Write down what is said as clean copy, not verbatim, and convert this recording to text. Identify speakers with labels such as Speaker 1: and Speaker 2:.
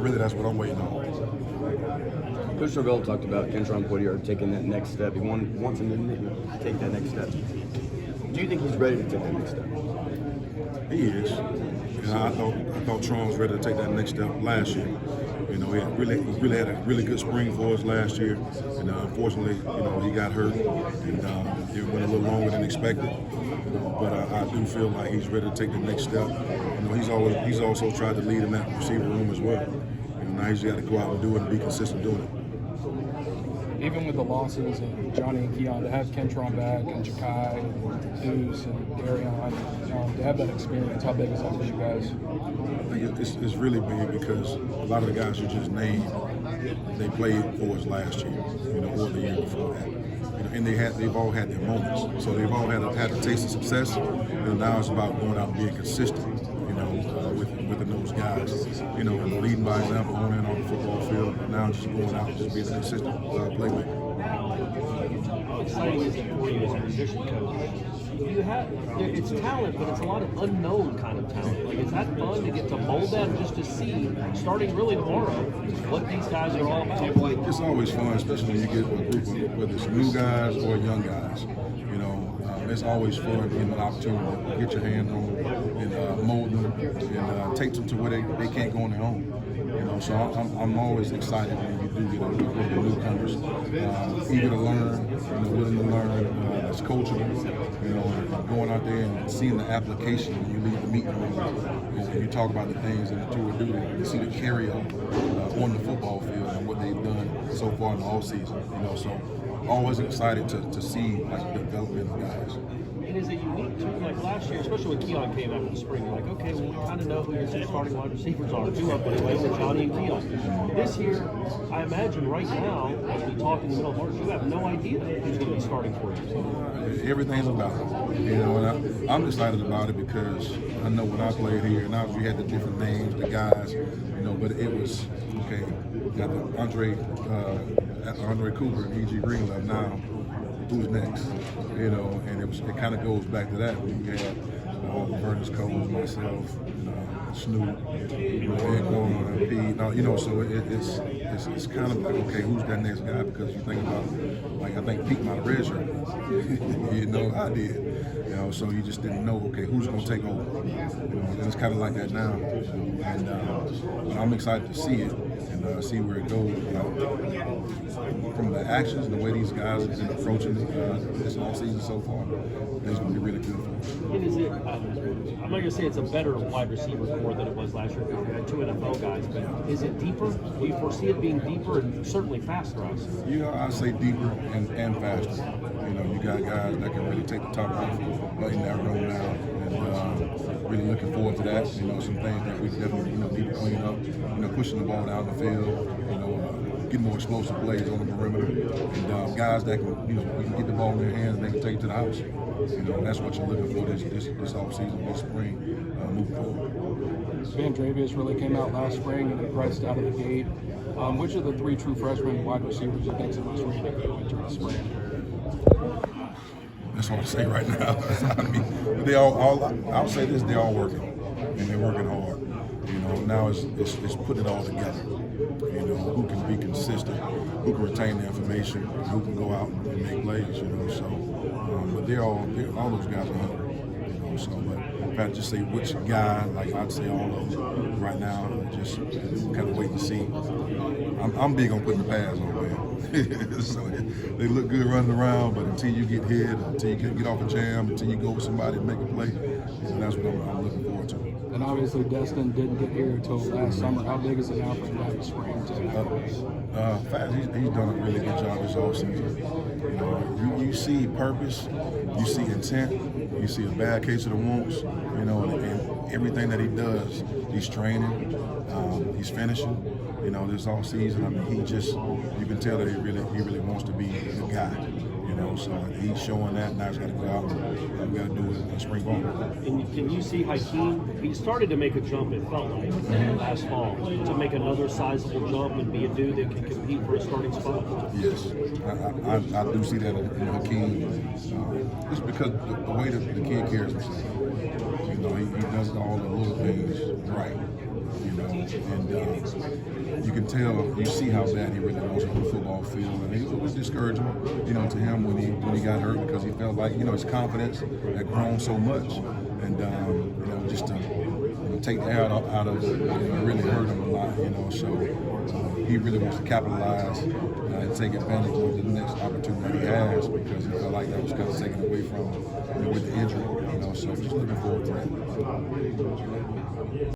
Speaker 1: really that's what I'm waiting on.
Speaker 2: Coach Norvell talked about Kentron Poitier taking that next step. He wants him to take that next step. Do you think he's ready to take that next step?
Speaker 1: He is. I thought Tron was ready to take that next step last year. He really had a really good spring for us last year, and unfortunately, he got hurt, and it went a little longer than expected. But I do feel like he's ready to take the next step. He's also tried to lead in that receiver room as well. Now he's got to go out and do it and be consistent doing it.
Speaker 3: Even with the losses of Johnny and Keon, to have Kentron back and Ja'Kai and Deuce and Darion, to have that experience, how big is that for you guys?
Speaker 1: I think it's really big because a lot of the guys you just named, they played for us last year, or the year before that. And they've all had their moments. So they've all had a taste of success. Now it's about going out and being consistent, with those guys, and leading by example on and on the football field. Now just going out and just being a consistent playmaker.
Speaker 4: How exciting is it for you as a position coach? It's talent, but it's a lot of unknown kind of talent. Like, is that fun to get to mold that, just to see, starting really tomorrow, what these guys are all about?
Speaker 1: It's always fun, especially when you get a group of, whether it's new guys or young guys. It's always fun getting an opportunity to get your hands on them and mold them and take them to where they can't go on their own. So I'm always excited when you do get a group of newcomers, eager to learn, willing to learn, that's coachable, and going out there and seeing the application when you leave the meeting room and you talk about the things that the two are doing. You see the carryover on the football field and what they've done so far in the offseason. So always excited to see the development of guys.
Speaker 4: And is it unique too? Like last year, especially when Keon came after the spring, you're like, okay, well, we kind of know who your two starting wide receivers are. Two of them anyway, with Johnny and Keon. This year, I imagine right now, as we talk in the middle of March, you have no idea who's going to be starting for you.
Speaker 1: Everything's about it, and I'm excited about it because I know when I played here, and we had the different names, the guys, but it was okay. Got the Andre Cooper and E.G. Greenlove now. Who's next? And it kind of goes back to that. We had Vernon Coles, myself, Snoop, Ed Coleman, Pete. So it's kind of like, okay, who's that next guy? Because you think about, I think Pete might have redshirted. I did. So you just didn't know, okay, who's going to take over? And it's kind of like that now. But I'm excited to see it and see where it goes. From the actions and the way these guys have been approaching this whole season so far, it's going to be really good for them.
Speaker 4: And is it, I'm not going to say it's a better wide receiver core than it was last year because we had two NFL guys, but is it deeper? Do you foresee it being deeper and certainly faster, I assume?
Speaker 1: I say deeper and faster. You got guys that can really take the top off in that room now, and really looking forward to that. Some things that we definitely need to clean up. Pushing the ball down the field. Get more explosive plays on the perimeter, and guys that can, you can get the ball in their hands and they can take it to the house. That's what you're looking for this offseason, this spring, moving forward.
Speaker 3: Van Dravius really came out last spring and impressed out of the gate. Which of the three true freshman wide receivers do you think is the most ready to go into the spring?
Speaker 1: That's hard to say right now. They I'll say this: they're all working, and they're working hard. Now it's putting it all together. Who can be consistent, who can retain the information, who can go out and make plays. But all those guys are hungry. But if I just say which guy, I'd say all of them right now. Just kind of wait to see. I'm big on putting the pads on, man. So they look good running around, but until you get hit, until you get off a jam, until you go with somebody and make a play, that's what I'm looking forward to.
Speaker 3: And obviously Destin didn't get here until last summer. How big is it now for him to have a spring to
Speaker 1: Fast, he's done a really good job this offseason. You see purpose, you see intent, you see a bad case of the wants, and everything that he does, he's training, he's finishing. This offseason, you can tell that he really wants to be the guy. So he's showing that. Now he's got to go out and we got to do it in spring ball.
Speaker 4: And can you see Hakeem? He started to make a jump, it felt like, last fall, to make another sizable jump and be a dude that can compete for a starting spot.
Speaker 1: Yes, I do see that in Hakeem. It's because the way that the kid carries himself. He does all the little things right. you know, and you can tell, you see how bad he really was on the football field, and it was discouraging, you know, to him when he got hurt because he felt like, you know, his confidence had grown so much, and you know, just to take the air out of it, you know, really hurt him a lot, you know. So he really wants to capitalize and take advantage of the next opportunity he has because he felt like that was kind of taken away from him, you know, with the injury, you know. So just looking forward to that.